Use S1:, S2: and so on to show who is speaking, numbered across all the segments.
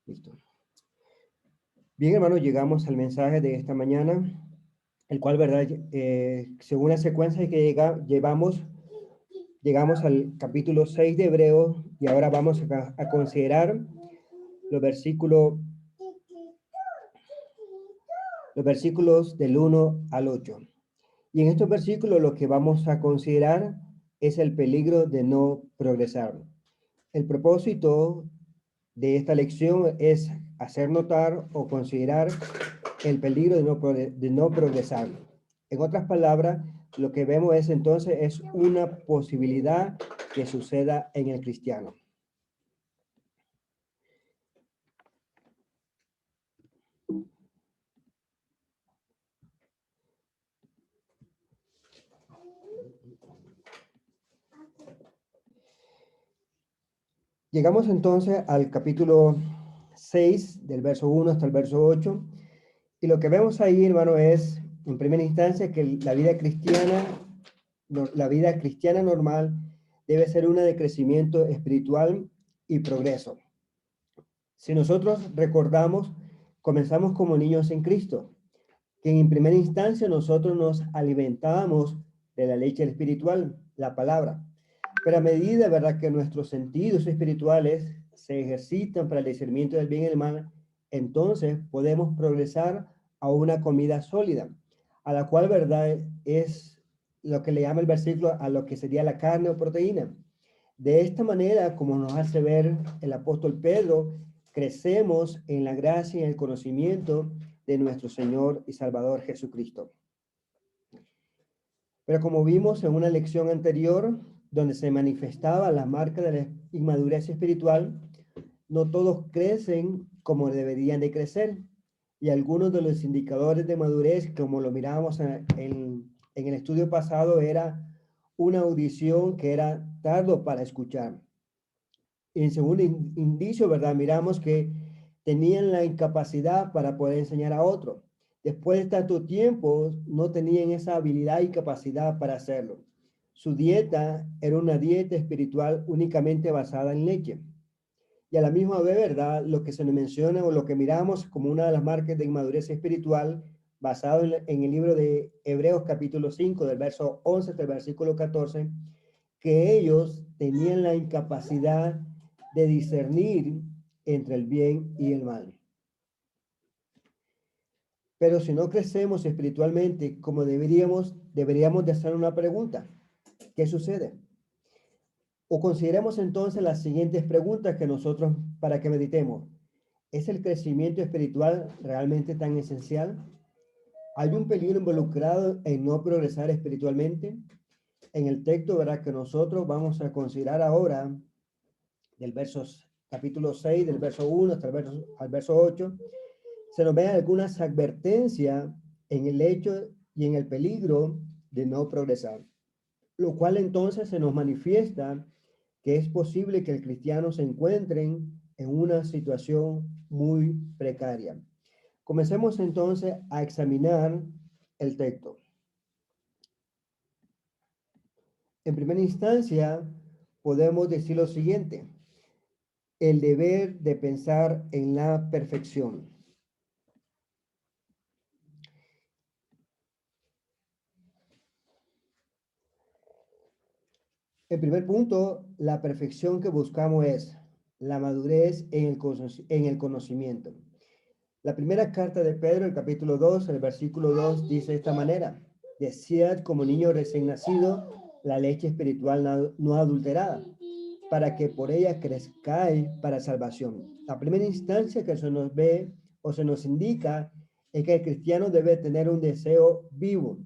S1: Listo. Bien, hermanos, llegamos al mensaje de esta mañana, el cual, ¿verdad? Según la secuencia que llegamos al capítulo 6 de Hebreos y ahora vamos a considerar los versículos del 1 al 8. Y en estos versículos lo que vamos a considerar es el peligro de no progresar. El propósito de esta lección es hacer notar o considerar el peligro de no progresar. En otras palabras, lo que vemos es entonces es una posibilidad que suceda en el cristiano. Llegamos entonces al capítulo 6, del verso 1 hasta el verso 8, y lo que vemos ahí, hermano, es, en primera instancia, que la vida cristiana normal debe ser una de crecimiento espiritual y progreso. Si nosotros recordamos, comenzamos como niños en Cristo, que en primera instancia nosotros nos alimentábamos de la leche espiritual, la palabra. Pero a medida, ¿verdad?, que nuestros sentidos espirituales se ejercitan para el discernimiento del bien y del mal, entonces podemos progresar a una comida sólida, a la cual, ¿verdad?, es lo que le llama el versículo a lo que sería la carne o proteína. De esta manera, como nos hace ver el apóstol Pedro, crecemos en la gracia y en el conocimiento de nuestro Señor y Salvador Jesucristo. Pero como vimos en una lección anterior, donde se manifestaba la marca de la inmadurez espiritual, no todos crecen como deberían de crecer. Y algunos de los indicadores de madurez, como lo mirábamos en el estudio pasado, era una audición que era tardo para escuchar. En segundo indicio, ¿verdad? Miramos que tenían la incapacidad para poder enseñar a otro. Después de tanto tiempo, no tenían esa habilidad y capacidad para hacerlo. Su dieta era una dieta espiritual únicamente basada en leche. Y a la misma vez, ¿verdad? Lo que se nos menciona o lo que miramos como una de las marcas de inmadurez espiritual, basado en el libro de Hebreos capítulo 5, del verso 11 hasta el versículo 14, que ellos tenían la incapacidad de discernir entre el bien y el mal. Pero si no crecemos espiritualmente como deberíamos de hacer una pregunta. ¿Qué sucede? O consideremos entonces las siguientes preguntas que nosotros, para que meditemos. ¿Es el crecimiento espiritual realmente tan esencial? ¿Hay un peligro involucrado en no progresar espiritualmente? En el texto, ¿verdad?, que nosotros vamos a considerar ahora, del capítulo 6, del verso 1 hasta al verso 8, se nos ven algunas advertencias en el hecho y en el peligro de no progresar, lo cual entonces se nos manifiesta que es posible que el cristiano se encuentre en una situación muy precaria. Comencemos entonces a examinar el texto. En primera instancia, podemos decir lo siguiente: el deber de pensar en la perfección. El primer punto, la perfección que buscamos es la madurez en el conocimiento. La primera carta de Pedro, el capítulo 2, el versículo 2, dice de esta manera: desead como niño recién nacido la leche espiritual no adulterada, para que por ella crezcáis para salvación. La primera instancia que se nos ve o se nos indica es que el cristiano debe tener un deseo vivo,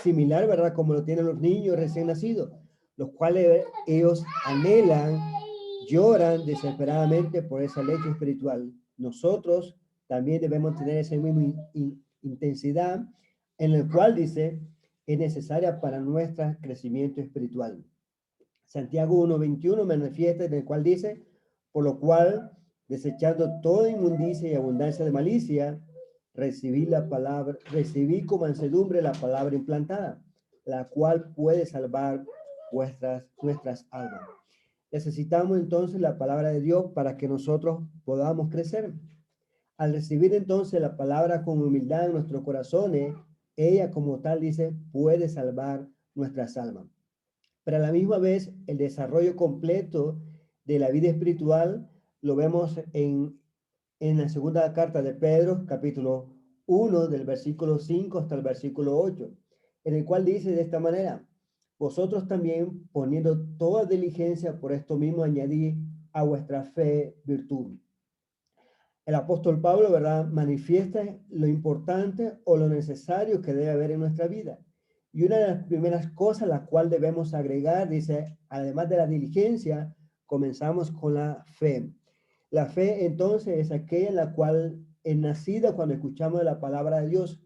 S1: similar, ¿verdad?, como lo tienen los niños recién nacidos, los cuales ellos anhelan, lloran desesperadamente por esa leche espiritual. Nosotros también debemos tener esa misma intensidad, en el cual dice es necesaria para nuestro crecimiento espiritual. Santiago 1:21 manifiesta, en el cual dice: por lo cual, desechando toda inmundicia y abundancia de malicia, recibí con mansedumbre la palabra implantada, la cual puede salvar nuestras almas. Necesitamos entonces la palabra de Dios para que nosotros podamos crecer. Al recibir entonces la palabra con humildad en nuestros corazones, ella como tal dice, puede salvar nuestras almas. Pero a la misma vez, el desarrollo completo de la vida espiritual lo vemos en la segunda carta de Pedro, capítulo 1, del versículo 5 hasta el versículo 8, en el cual dice de esta manera, vosotros también poniendo toda diligencia por esto mismo añadid a vuestra fe virtud. El apóstol Pablo, ¿verdad?, manifiesta lo importante o lo necesario que debe haber en nuestra vida. Y una de las primeras cosas la cual debemos agregar, dice, además de la diligencia, comenzamos con la fe. La fe, entonces, es aquella en la cual es nacida cuando escuchamos la palabra de Dios.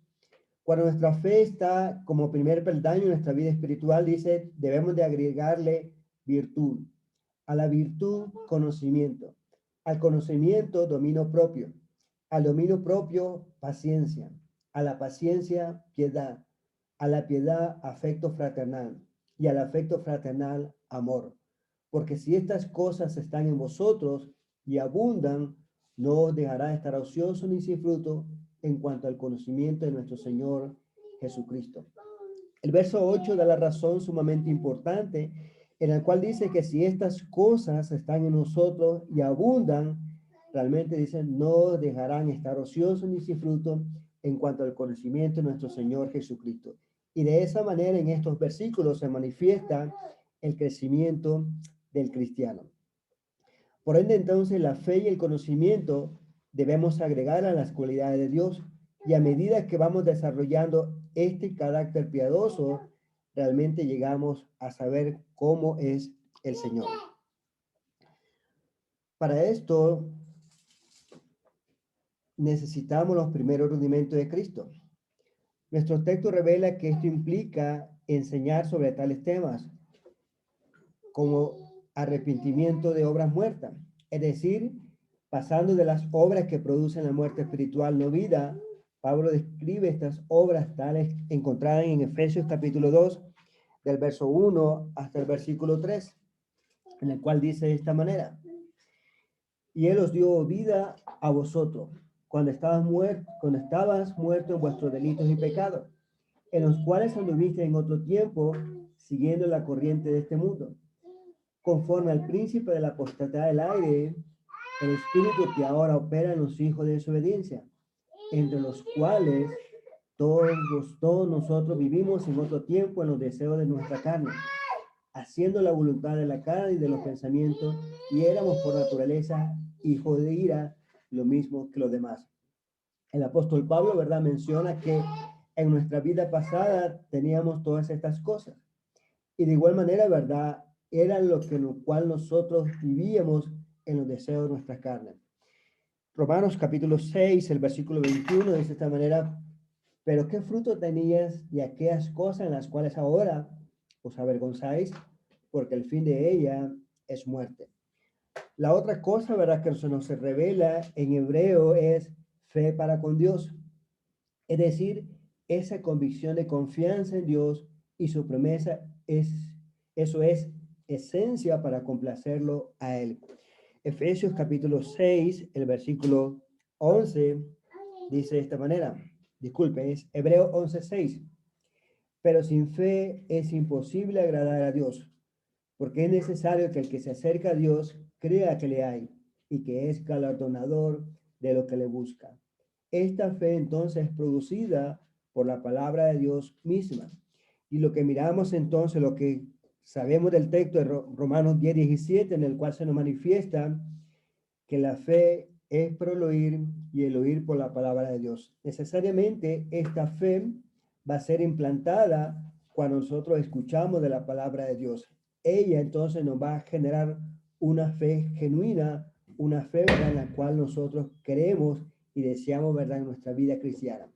S1: Cuando nuestra fe está como primer peldaño en nuestra vida espiritual, dice, debemos de agregarle virtud. A la virtud, conocimiento. Al conocimiento, dominio propio. Al dominio propio, paciencia. A la paciencia, piedad. A la piedad, afecto fraternal. Y al afecto fraternal, amor. Porque si estas cosas están en vosotros y abundan, no os dejará estar ocioso ni sin fruto en cuanto al conocimiento de nuestro Señor Jesucristo. El verso 8 da la razón sumamente importante en el cual dice que si estas cosas están en nosotros y abundan, realmente dicen, no dejarán estar ociosos ni sin fruto en cuanto al conocimiento de nuestro Señor Jesucristo. Y de esa manera en estos versículos se manifiesta el crecimiento del cristiano. Por ende, entonces, la fe y el conocimiento debemos agregar a las cualidades de Dios. Y a medida que vamos desarrollando este carácter piadoso, realmente llegamos a saber cómo es el Señor. Para esto, necesitamos los primeros rudimentos de Cristo. Nuestro texto revela que esto implica enseñar sobre tales temas, como arrepentimiento de obras muertas, es decir, pasando de las obras que producen la muerte espiritual no vida. Pablo describe estas obras tales encontradas en Efesios capítulo 2, del verso 1 hasta el versículo 3, en el cual dice de esta manera, y él os dio vida a vosotros, cuando estabas muerto en vuestros delitos y pecados, en los cuales anduviste en otro tiempo, siguiendo la corriente de este mundo, conforme al príncipe de la potestad del aire, el espíritu que ahora opera en los hijos de desobediencia, entre los cuales todos nosotros vivimos en otro tiempo en los deseos de nuestra carne, haciendo la voluntad de la carne y de los pensamientos, y éramos por naturaleza hijos de ira, lo mismo que los demás. El apóstol Pablo, ¿verdad?, menciona que en nuestra vida pasada teníamos todas estas cosas. Y de igual manera, ¿verdad?, eran lo cual nosotros vivíamos en los deseos de nuestra carne. Romanos capítulo 6, el versículo 21 dice de esta manera, pero ¿qué fruto tenías de aquellas cosas en las cuales ahora os avergonzáis? Porque el fin de ella es muerte. La otra cosa, ¿verdad?, que se nos revela en hebreo es fe para con Dios. Es decir, esa convicción de confianza en Dios y su promesa eso es esencia para complacerlo a Él. Efesios capítulo 6, el versículo 11, dice de esta manera, disculpen, es Hebreo 11:6. Pero sin fe es imposible agradar a Dios, porque es necesario que el que se acerca a Dios crea que le hay y que es galardonador de lo que le busca. Esta fe entonces es producida por la palabra de Dios misma. Y lo que miramos entonces, lo que sabemos del texto de Romanos 10:17, en el cual se nos manifiesta que la fe es por el oír y el oír por la palabra de Dios. Necesariamente esta fe va a ser implantada cuando nosotros escuchamos de la palabra de Dios. Ella entonces nos va a generar una fe genuina, una fe, ¿verdad?, en la cual nosotros creemos y deseamos, ¿verdad?, en nuestra vida cristiana.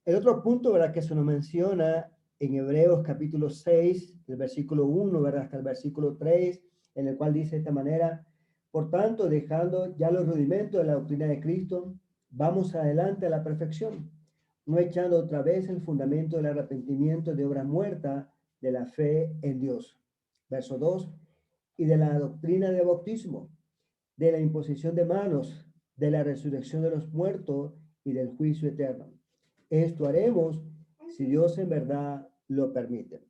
S1: El otro punto, ¿verdad?, que se nos menciona en Hebreos capítulo 6, del versículo 1, ¿verdad?, hasta el versículo 3, en el cual dice de esta manera, por tanto, dejando ya los rudimentos de la doctrina de Cristo, vamos adelante a la perfección, no echando otra vez el fundamento del arrepentimiento de obra muerta de la fe en Dios. Verso 2, y de la doctrina de bautismo, de la imposición de manos, de la resurrección de los muertos y del juicio eterno. Esto haremos si Dios en verdad lo permite.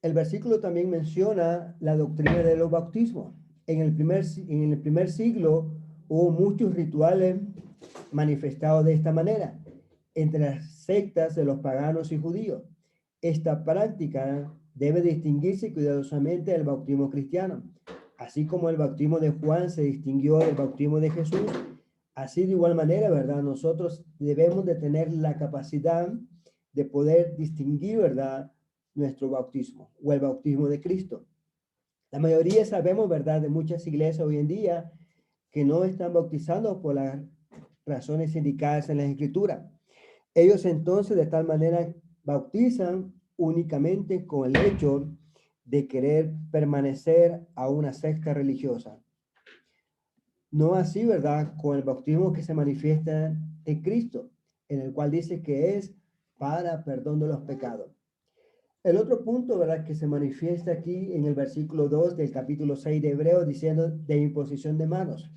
S1: El versículo también menciona la doctrina de los bautismos. En el primer siglo hubo muchos rituales manifestados de esta manera entre las sectas de los paganos y judíos. Esta práctica debe distinguirse cuidadosamente del bautismo cristiano. Así como el bautismo de Juan se distinguió del bautismo de Jesús, así de igual manera, ¿verdad? Nosotros debemos de tener la capacidad de poder distinguir, ¿verdad?, nuestro bautismo o el bautismo de Cristo. La mayoría sabemos, ¿verdad?, de muchas iglesias hoy en día que no están bautizando por las razones indicadas en la Escritura. Ellos entonces de tal manera bautizan únicamente con el hecho de querer permanecer a una secta religiosa. No así, ¿verdad?, con el bautismo que se manifiesta en Cristo, en el cual dice que es para perdón de los pecados. El otro punto, ¿verdad?, que se manifiesta aquí en el versículo 2 del capítulo 6 de Hebreos, diciendo de imposición de manos.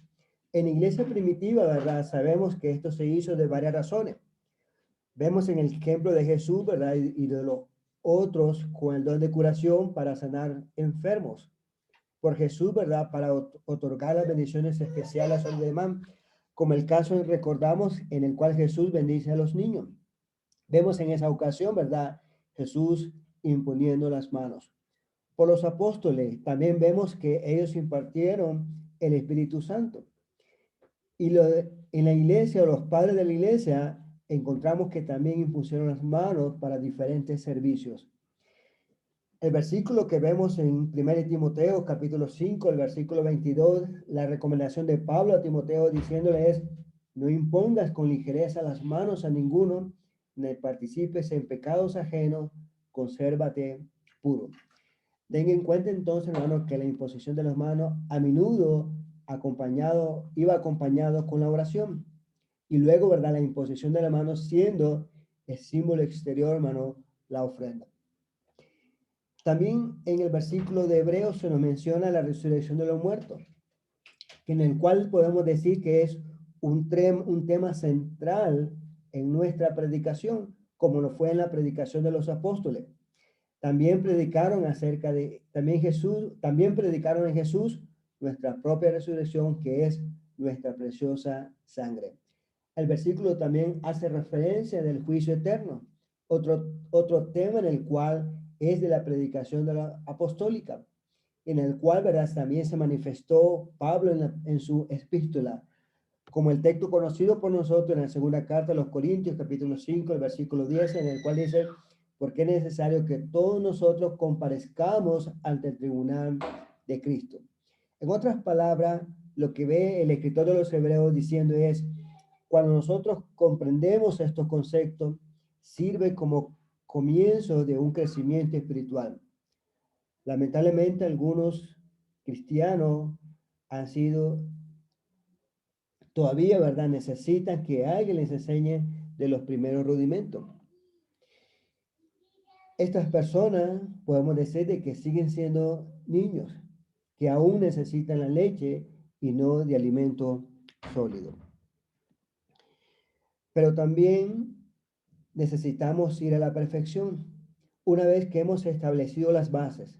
S1: En iglesia primitiva, ¿verdad?, sabemos que esto se hizo de varias razones. Vemos en el ejemplo de Jesús, ¿verdad?, y de los otros con el don de curación para sanar enfermos. Por Jesús, ¿verdad?, para otorgar las bendiciones especiales a los demás, como el caso recordamos en el cual Jesús bendice a los niños. Vemos en esa ocasión, ¿verdad?, Jesús imponiendo las manos. Por los apóstoles, también vemos que ellos impartieron el Espíritu Santo. Y en la iglesia, o los padres de la iglesia, encontramos que también impusieron las manos para diferentes servicios. El versículo que vemos en 1 Timoteo, capítulo 5, el versículo 22, la recomendación de Pablo a Timoteo diciéndole es, no impongas con ligereza las manos a ninguno, ni participes en pecados ajenos, consérvate puro. Den en cuenta entonces, hermanos, que la imposición de las manos a menudo iba acompañado con la oración. Y luego, ¿verdad?, la imposición de las manos siendo el símbolo exterior, hermano, la ofrenda. También en el versículo de Hebreos se nos menciona la resurrección de los muertos, en el cual podemos decir que es un tema central en nuestra predicación, como lo fue en la predicación de los apóstoles. También predicaron también predicaron en Jesús nuestra propia resurrección, que es nuestra preciosa sangre. El versículo también hace referencia del juicio eterno, otro tema en el cual es de la predicación de la apostólica, en el cual, ¿verdad?, también se manifestó Pablo en su epístola, como el texto conocido por nosotros en la segunda carta a los Corintios, capítulo 5, el versículo 10, en el cual dice, porque es necesario que todos nosotros comparezcamos ante el tribunal de Cristo. En otras palabras, lo que ve el escritor de los Hebreos diciendo es, cuando nosotros comprendemos estos conceptos, sirve como comienzo de un crecimiento espiritual. Lamentablemente, algunos cristianos han sido, todavía, ¿verdad?, necesitan que alguien les enseñe de los primeros rudimentos. Estas personas, podemos decir, de que siguen siendo niños, que aún necesitan la leche y no de alimento sólido. Pero también necesitamos ir a la perfección una vez que hemos establecido las bases.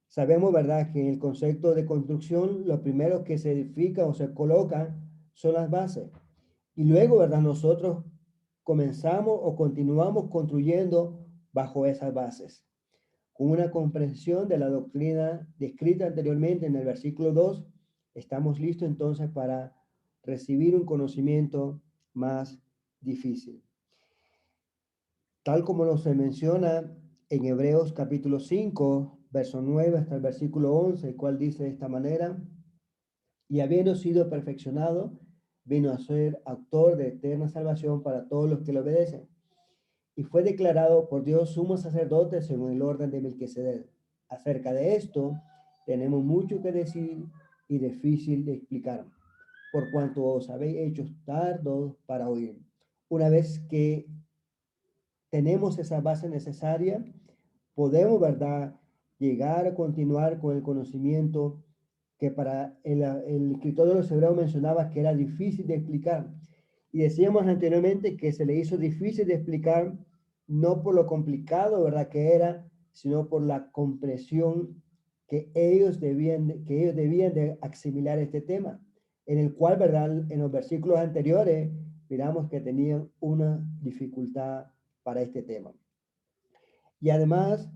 S1: Sabemos, ¿verdad?, que en el concepto de construcción, lo primero que se edifica o se coloca son las bases. Y luego, ¿verdad?, nosotros comenzamos o continuamos construyendo bajo esas bases. Con una comprensión de la doctrina descrita anteriormente en el versículo 2, estamos listos entonces para recibir un conocimiento más difícil. Tal como nos se menciona en Hebreos capítulo 5, verso 9 hasta el versículo 11, el cual dice de esta manera, y habiendo sido perfeccionado, vino a ser autor de eterna salvación para todos los que le obedecen. Y fue declarado por Dios sumo sacerdote según el orden de Melquisedec. Acerca de esto, tenemos mucho que decir y difícil de explicar, por cuanto os habéis hecho tardos para oír. Una vez que tenemos esa base necesaria, podemos, ¿verdad?, llegar a continuar con el conocimiento que para el escritor de los Hebreos mencionaba que era difícil de explicar. Y decíamos anteriormente que se le hizo difícil de explicar, no por lo complicado, ¿verdad?, que era, sino por la comprensión que ellos debían de asimilar este tema, en el cual, ¿verdad?, en los versículos anteriores, miramos que tenían una dificultad para este tema. Y además,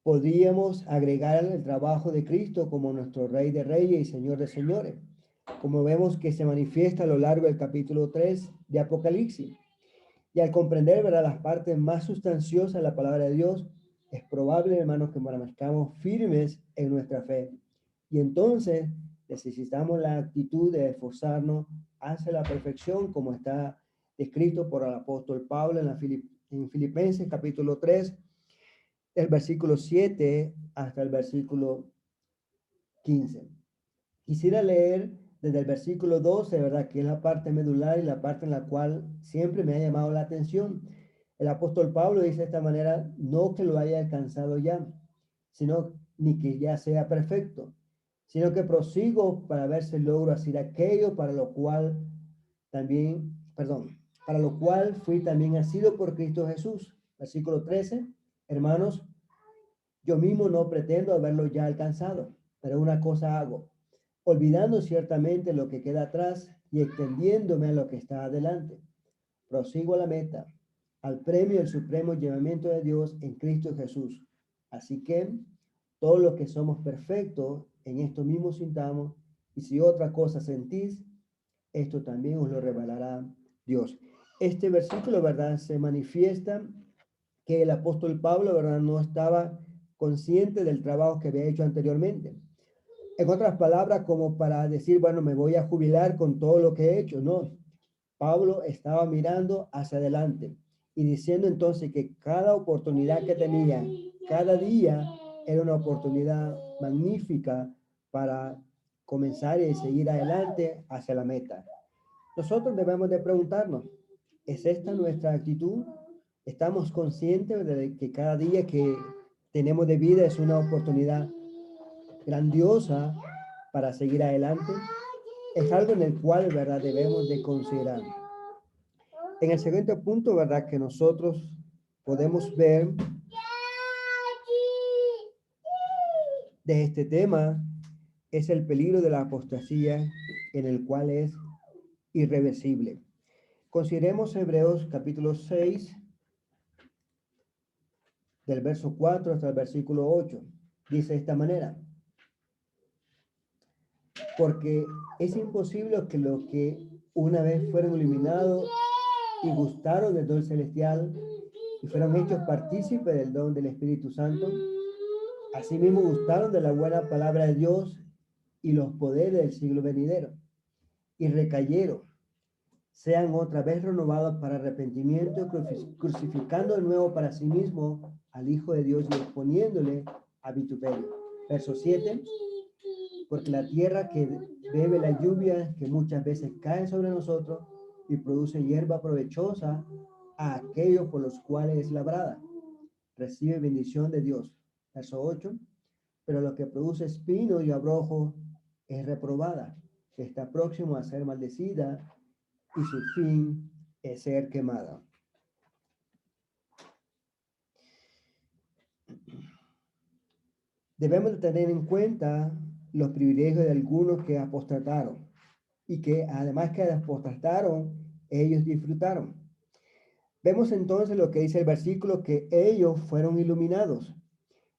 S1: podríamos agregar el trabajo de Cristo como nuestro Rey de Reyes y Señor de Señores, como vemos que se manifiesta a lo largo del capítulo 3 de Apocalipsis. Y al comprender, ¿verdad?, las partes más sustanciosas de la palabra de Dios, es probable, hermanos, que permanezcamos firmes en nuestra fe. Y entonces necesitamos la actitud de esforzarnos hacia la perfección, como está descrito por el apóstol Pablo en Filipenses capítulo 3, el versículo 7 hasta el versículo 15. Quisiera leer desde el versículo 12, ¿verdad?, que es la parte medular y la parte en la cual siempre me ha llamado la atención. El apóstol Pablo dice de esta manera: no que lo haya alcanzado ya, sino ni que ya sea perfecto, sino que prosigo para ver si logro hacer aquello para lo cual para lo cual fui también asido por Cristo Jesús. Versículo 13, hermanos, yo mismo no pretendo haberlo ya alcanzado, pero una cosa hago, olvidando ciertamente lo que queda atrás y extendiéndome a lo que está adelante. Prosigo a la meta, al premio del supremo llamamiento de Dios en Cristo Jesús. Así que todos los que somos perfectos, en esto mismo sintamos, y si otra cosa sentís, esto también os lo revelará Dios. Este versículo, ¿verdad?, se manifiesta que el apóstol Pablo, ¿verdad?, no estaba consciente del trabajo que había hecho anteriormente. En otras palabras, como para decir, bueno, me voy a jubilar con todo lo que he hecho. No, Pablo estaba mirando hacia adelante y diciendo entonces que cada oportunidad que tenía, cada día, era una oportunidad magnífica para comenzar y seguir adelante hacia la meta. Nosotros debemos de preguntarnos, ¿es esta nuestra actitud? ¿Estamos conscientes de que cada día que tenemos de vida es una oportunidad grandiosa para seguir adelante? Es algo en el cual, ¿verdad?, debemos de considerar. En el siguiente punto, ¿verdad?, que nosotros podemos ver de este tema es el peligro de la apostasía, en el cual es irreversible. Consideremos Hebreos capítulo 6, del verso 4 hasta el versículo 8. Dice de esta manera: porque es imposible que los que una vez fueron iluminados y gustaron del don celestial y fueron hechos partícipes del don del Espíritu Santo, asimismo gustaron de la buena palabra de Dios y los poderes del siglo venidero, y recayeron, sean otra vez renovados para arrepentimiento, crucificando de nuevo para sí mismo al Hijo de Dios y exponiéndole a vituperio. Verso 7, porque la tierra que bebe la lluvia que muchas veces cae sobre nosotros y produce hierba provechosa a aquellos por los cuales es labrada, recibe bendición de Dios. Verso 8, pero lo que produce espino y abrojo es reprobada, que está próximo a ser maldecida y su fin es ser quemada. Debemos de tener en cuenta los privilegios de algunos que apostataron y que además que apostataron, ellos disfrutaron. Vemos entonces lo que dice el versículo, que ellos fueron iluminados.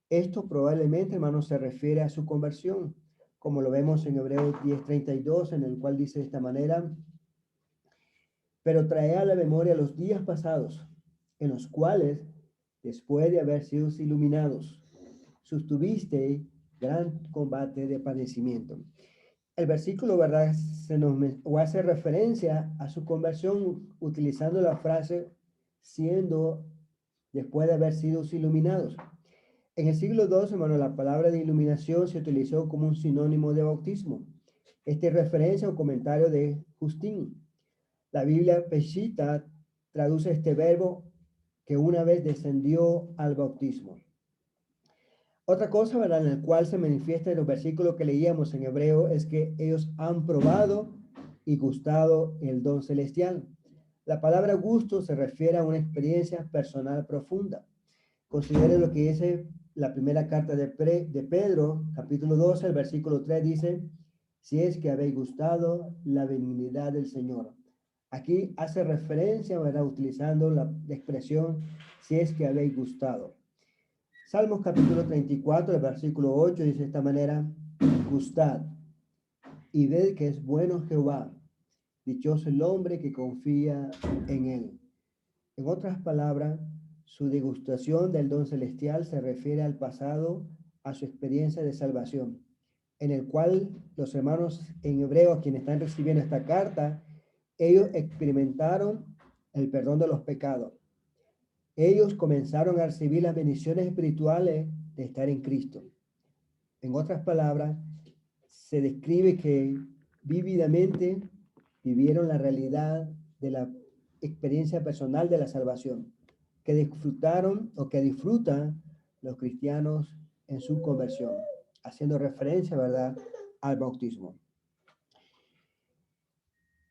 S1: Esto probablemente, hermanos, se refiere a su conversión, como lo vemos en Hebreos 10:32, en el cual dice de esta manera: pero trae a la memoria los días pasados, en los cuales, después de haber sido iluminados, sostuviste gran combate de padecimiento. El versículo, ¿verdad?, hace referencia a su conversión utilizando la frase siendo después de haber sido iluminados. En el siglo II, hermano, la palabra de iluminación se utilizó como un sinónimo de bautismo. Esta es referencia a un comentario de Justín. La Biblia Peshitta traduce este verbo que una vez descendió al bautismo. Otra cosa, ¿verdad?, en la cual se manifiesta en los versículos que leíamos en hebreo es que ellos han probado y gustado el don celestial. La palabra gusto se refiere a una experiencia personal profunda. Considere lo que dice la primera carta de Pedro, capítulo 12, el versículo 3 dice, si es que habéis gustado la benignidad del Señor. Aquí hace referencia, ¿verdad?, utilizando la expresión, si es que habéis gustado. Salmos capítulo 34, el versículo 8 dice de esta manera, gustad y ved que es bueno Jehová, dichoso el hombre que confía en él. En otras palabras, su degustación del don celestial se refiere al pasado, a su experiencia de salvación, en el cual los hermanos en hebreo, quienes están recibiendo esta carta, ellos experimentaron el perdón de los pecados. Ellos comenzaron a recibir las bendiciones espirituales de estar en Cristo. En otras palabras, se describe que vívidamente vivieron la realidad de la experiencia personal de la salvación, que disfrutaron o que disfrutan los cristianos en su conversión, haciendo referencia, ¿verdad?, al bautismo.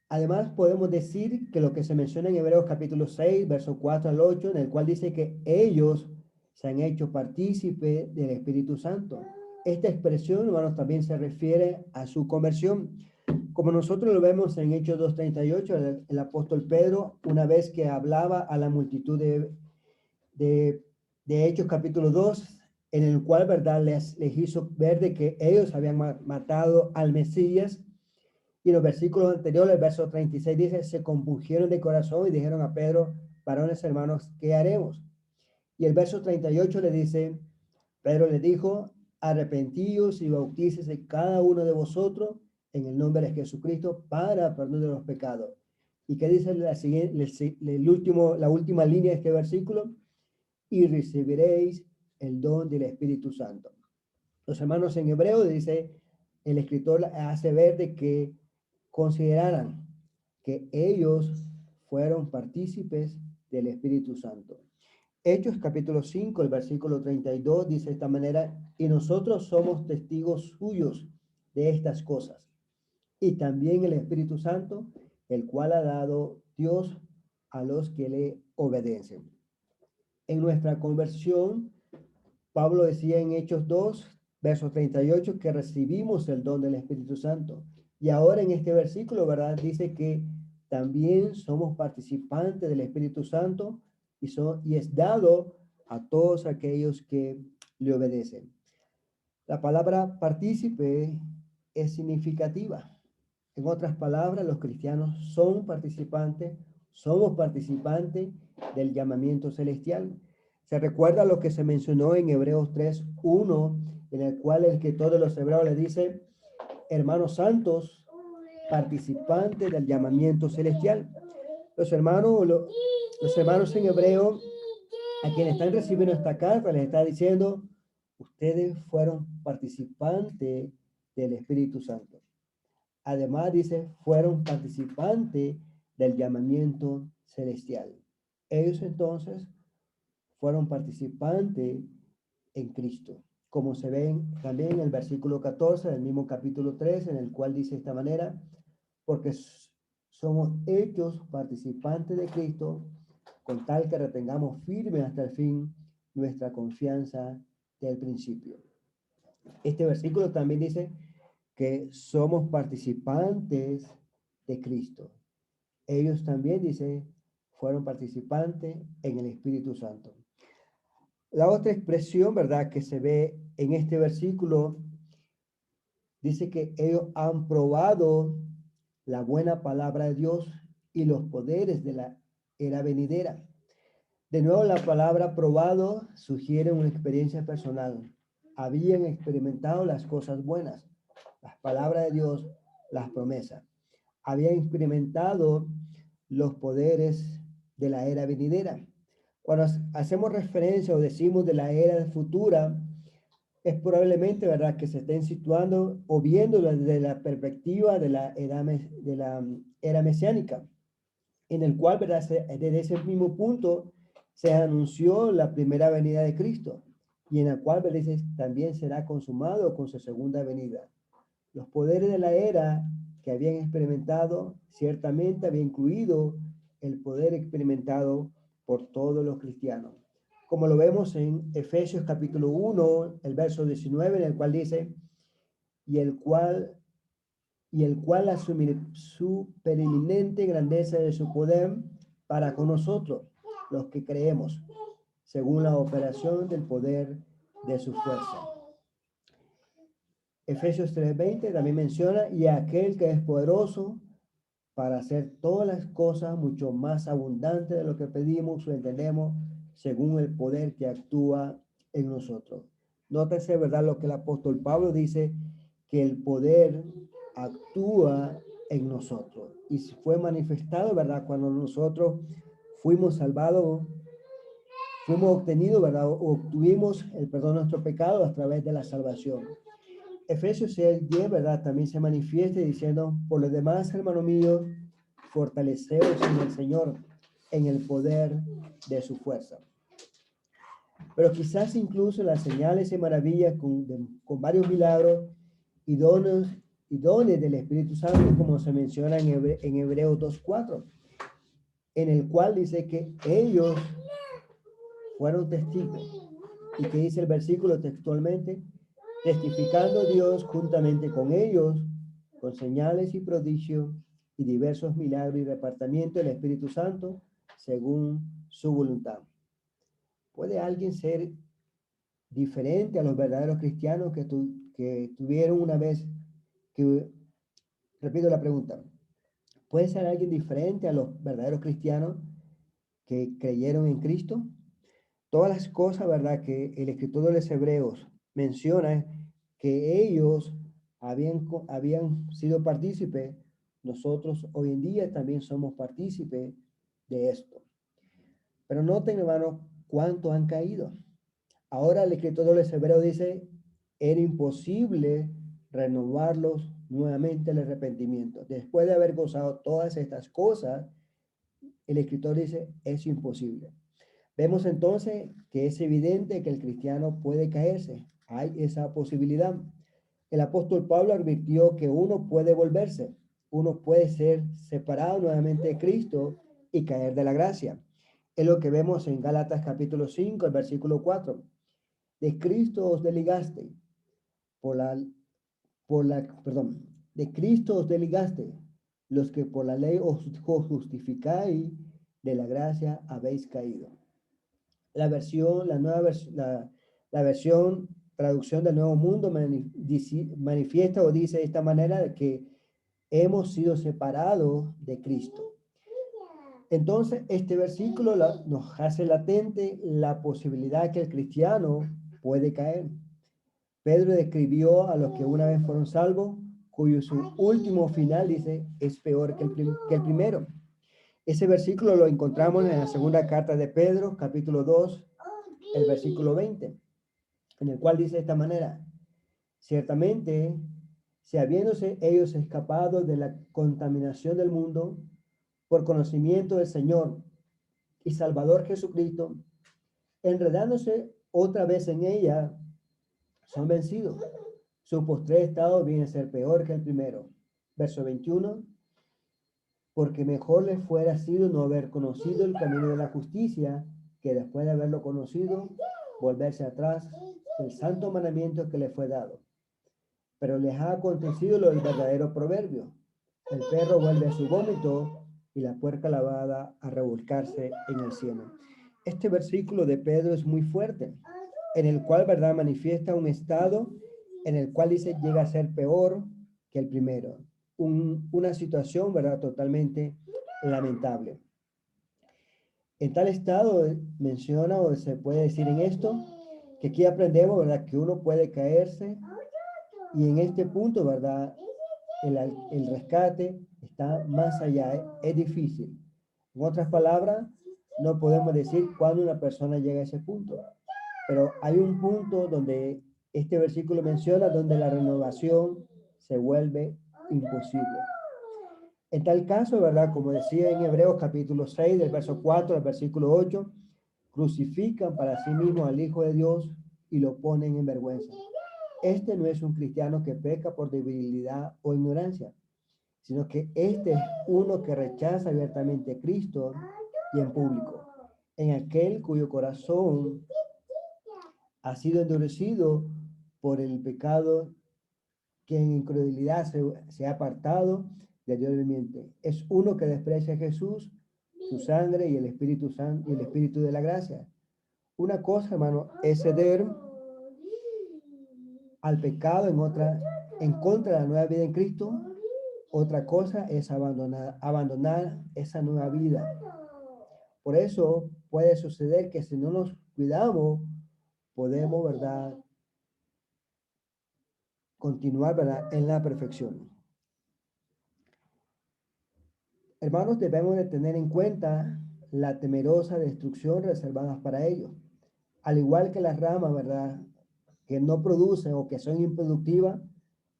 S1: Además, podemos decir que lo que se menciona en Hebreos capítulo 6, verso 4 al 8, en el cual dice que ellos se han hecho partícipe del Espíritu Santo. Esta expresión, hermanos, también se refiere a su conversión. Como nosotros lo vemos en Hechos 2:38, el apóstol Pedro, una vez que hablaba a la multitud de Hechos capítulo 2, en el cual, ¿verdad?, les hizo ver de que ellos habían matado al Mesías. Y en los versículos anteriores, el verso 36 dice, se compungieron de corazón y dijeron a Pedro, varones hermanos, ¿qué haremos? Y el verso 38 le dice, Pedro le dijo, arrepentíos y bautícese cada uno de vosotros en el nombre de Jesucristo para perdón de los pecados. ¿Y qué dice la última línea de este versículo? Y recibiréis el don del Espíritu Santo. Los hermanos en hebreo, dice, el escritor hace ver de que consideraran que ellos fueron partícipes del Espíritu Santo. Hechos capítulo 5, el versículo 32 dice de esta manera, y nosotros somos testigos suyos de estas cosas, y también el Espíritu Santo, el cual ha dado Dios a los que le obedecen. En nuestra conversión, Pablo decía en Hechos 2, verso 38, que recibimos el don del Espíritu Santo. Y ahora en este versículo, ¿verdad?, dice que también somos participantes del Espíritu Santo y es dado a todos aquellos que le obedecen. La palabra partícipe es significativa. En otras palabras, los cristianos somos participantes del llamamiento celestial. Se recuerda lo que se mencionó en Hebreos 3:1, en el cual el escritor de los Hebreos le dice, hermanos santos, participantes del llamamiento celestial. Los hermanos en hebreo, a quienes están recibiendo esta carta, les está diciendo, ustedes fueron participantes del Espíritu Santo. Además, dice, fueron participantes del llamamiento celestial. Ellos entonces fueron participantes en Cristo, como se ven también en el versículo 14 del mismo capítulo 3, en el cual dice de esta manera, porque somos hechos participantes de Cristo, con tal que retengamos firme hasta el fin nuestra confianza del principio. Este versículo también dice que somos participantes de Cristo. Ellos también, dice, fueron participantes en el Espíritu Santo. La otra expresión, ¿verdad?, que se ve en este versículo, dice que ellos han probado la buena palabra de Dios y los poderes de la era venidera. De nuevo, la palabra probado sugiere una experiencia personal. Habían experimentado las cosas buenas, las palabras de Dios, las promesas. Habían experimentado los poderes de la era venidera. Cuando hacemos referencia o decimos de la era futura, es probablemente, ¿verdad?, que se estén situando o viendo desde la perspectiva de la era mesiánica, en el cual, ¿verdad?, desde ese mismo punto se anunció la primera venida de Cristo, y en la cual dice, también será consumado con su segunda venida. Los poderes de la era que habían experimentado ciertamente había incluido el poder experimentado por todos los cristianos. Como lo vemos en Efesios capítulo 1, el verso 19, en el cual dice, y el cual la supereminente grandeza de su poder para con nosotros, los que creemos, según la operación del poder de su fuerza. Efesios 3:20 también menciona, y aquel que es poderoso para hacer todas las cosas mucho más abundantes de lo que pedimos o entendemos, según el poder que actúa en nosotros. Nótese, ¿verdad?, lo que el apóstol Pablo dice, que el poder actúa en nosotros. Y fue manifestado, ¿verdad?, cuando nosotros fuimos salvados, fuimos obtenidos, ¿verdad?, obtuvimos el perdón de nuestros pecados a través de la salvación. Efesios 6:10, ¿verdad?, también se manifiesta diciendo, por lo demás, hermano mío, fortaleceos en el Señor, en el poder de su fuerza. Pero quizás incluso las señales y maravillas con varios milagros y dones del Espíritu Santo, como se menciona en Hebreos 2:4, en el cual dice que ellos fueron testigos. Y que dice el versículo textualmente, testificando Dios juntamente con ellos, con señales y prodigios y diversos milagros y repartimiento del Espíritu Santo, según su voluntad. ¿Puede alguien ser diferente a los verdaderos cristianos que tuvieron una vez, repito la pregunta, ¿puede ser alguien diferente a los verdaderos cristianos que creyeron en Cristo? Todas las cosas, ¿verdad?, que el escritor de los Hebreos menciona que ellos habían sido partícipes, nosotros hoy en día también somos partícipes de esto. Pero noten, hermanos, cuántos han caído. Ahora el escritor de los Hebreos dice, era imposible renovarlos nuevamente el arrepentimiento. Después de haber gozado todas estas cosas, el escritor dice, es imposible. Vemos entonces que es evidente que el cristiano puede caerse. Hay esa posibilidad. El apóstol Pablo advirtió que uno puede volverse, uno puede ser separado nuevamente de Cristo y caer de la gracia. Es lo que vemos en Gálatas capítulo 5, el versículo 4. De Cristo os desligaste, de Cristo os desligaste, los que por la ley os justificáis, de la gracia habéis caído. La versión traducción del Nuevo Mundo manifiesta o dice de esta manera de que hemos sido separados de Cristo. Entonces, este versículo nos hace latente la posibilidad que el cristiano puede caer. Pedro describió a los que una vez fueron salvos, cuyo su último final, dice, es peor que el primero. Ese versículo lo encontramos en la segunda carta de Pedro, capítulo 2, el versículo 20, en el cual dice de esta manera, ciertamente, si habiéndose ellos escapado de la contaminación del mundo, por conocimiento del Señor y Salvador Jesucristo, enredándose otra vez en ella, son vencidos. Su postrer estado viene a ser peor que el primero. Verso 21, porque mejor les fuera sido no haber conocido el camino de la justicia, que después de haberlo conocido, volverse atrás del santo mandamiento que les fue dado. Pero les ha acontecido lo del verdadero proverbio. El perro vuelve a su vómito y la puerca lavada a revolcarse en el cielo. Este versículo de Pedro es muy fuerte, en el cual, ¿verdad?, manifiesta un estado en el cual dice llega a ser peor que el primero. Una situación, ¿verdad?, totalmente lamentable. En tal estado menciona, o se puede decir en esto, que aquí aprendemos, ¿verdad?, que uno puede caerse y en este punto, ¿verdad?, el rescate está más allá, es difícil. En otras palabras, no podemos decir cuándo una persona llega a ese punto, pero hay un punto donde este versículo menciona donde la renovación se vuelve imposible. En tal caso, ¿verdad?, como decía en Hebreos capítulo 6, del verso 4 al versículo 8, crucifican para sí mismos al Hijo de Dios y lo ponen en vergüenza. Este no es un cristiano que peca por debilidad o ignorancia, sino que este es uno que rechaza abiertamente a Cristo y en público, en aquel cuyo corazón ha sido endurecido por el pecado, que en incredulidad se ha apartado de Dios viviente. Es uno que desprecia a Jesús, su sangre y el Espíritu Santo y el Espíritu de la gracia. Una cosa, hermano, es ceder al pecado en contra de la nueva vida en Cristo. Otra cosa es abandonar esa nueva vida. Por eso puede suceder que si no nos cuidamos, podemos, ¿verdad?, continuar, ¿verdad?, en la perfección. Hermanos, debemos de tener en cuenta la temerosa destrucción reservada para ellos. Al igual que las ramas, ¿verdad?, que no producen o que son improductivas,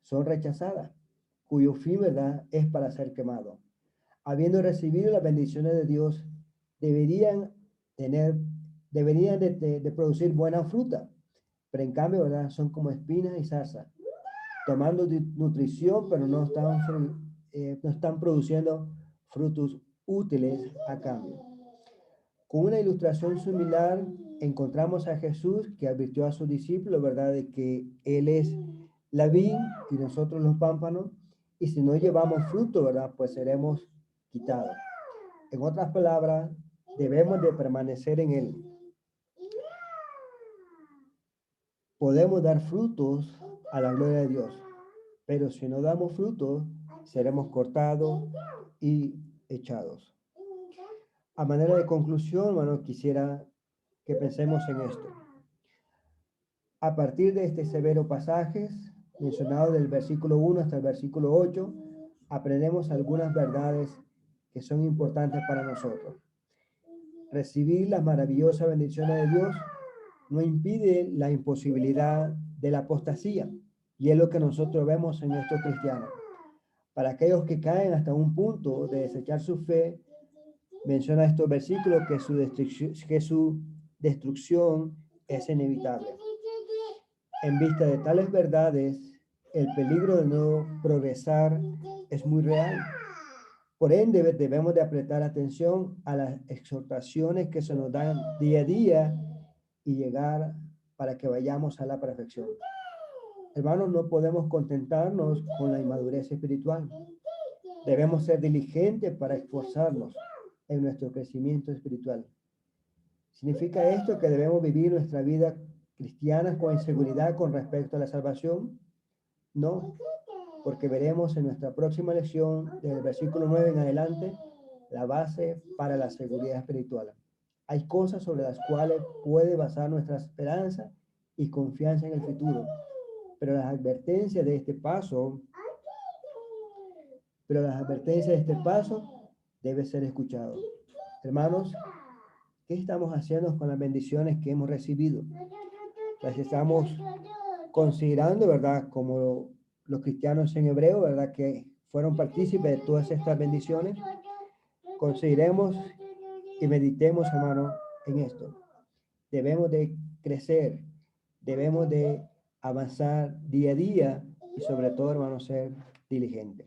S1: son rechazadas, cuyo fin, ¿verdad?, es para ser quemado. Habiendo recibido las bendiciones de Dios, deberían de producir buena fruta, pero en cambio, ¿verdad?, son como espinas y zarzas, tomando nutrición, pero no están produciendo frutos útiles a cambio. Con una ilustración similar, encontramos a Jesús que advirtió a sus discípulos, ¿verdad?, de que Él es la vid y nosotros los pámpanos, y si no llevamos fruto, ¿verdad?, pues seremos quitados. En otras palabras, debemos de permanecer en Él. Podemos dar frutos a la gloria de Dios, pero si no damos frutos, seremos cortados y echados. A manera de conclusión, hermano, quisiera que pensemos en esto. A partir de este severo pasaje, mencionado del versículo 1 hasta el versículo 8, aprendemos algunas verdades que son importantes para nosotros. Recibir las maravillosas bendiciones de Dios no impide la imposibilidad de la apostasía, y es lo que nosotros vemos en nuestros cristianos. Para aquellos que caen hasta un punto de desechar su fe, menciona estos versículos que su destrucción es inevitable. En vista de tales verdades, el peligro de no progresar es muy real. Por ende, debemos de prestar atención a las exhortaciones que se nos dan día a día y llegar para que vayamos a la perfección. Hermanos, no podemos contentarnos con la inmadurez espiritual. Debemos ser diligentes para esforzarnos en nuestro crecimiento espiritual. ¿Significa esto que debemos vivir nuestra vida cristiana con inseguridad con respecto a la salvación? No, porque veremos en nuestra próxima lección, del versículo 9 en adelante, la base para la seguridad espiritual. Hay cosas sobre las cuales puede basar nuestra esperanza y confianza en el futuro, pero las advertencias de este paso debe ser escuchado. Hermanos, ¿qué estamos haciendo con las bendiciones que hemos recibido? Las estamos considerando, ¿verdad?, como los cristianos en hebreo, ¿verdad?, que fueron partícipes de todas estas bendiciones. Consideremos y meditemos, hermano, en esto. Debemos de crecer, debemos de avanzar día a día y sobre todo, hermano, ser diligentes.